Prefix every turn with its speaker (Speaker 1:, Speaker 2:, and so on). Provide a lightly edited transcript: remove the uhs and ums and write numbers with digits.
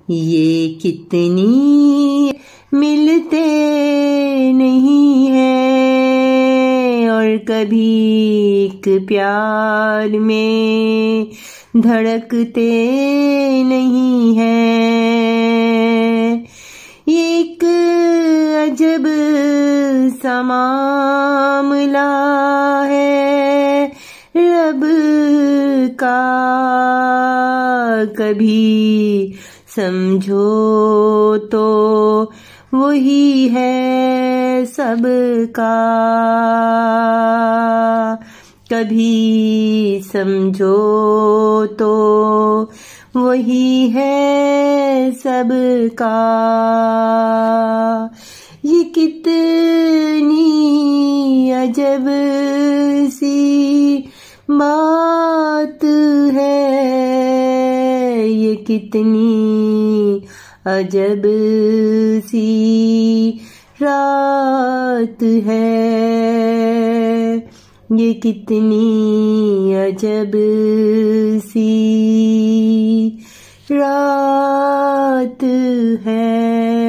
Speaker 1: ये कितनी मिलते नहीं हैं और कभी एक प्यार में धड़कते नहीं हैं। एक अजब सा मामला है रब का, कभी समझो तो वही है सबका, कभी समझो तो वही है सबका। ये कितनी अजब सी बात है, ये कितनी अजब सी रात है, ये कितनी अजब सी रात है।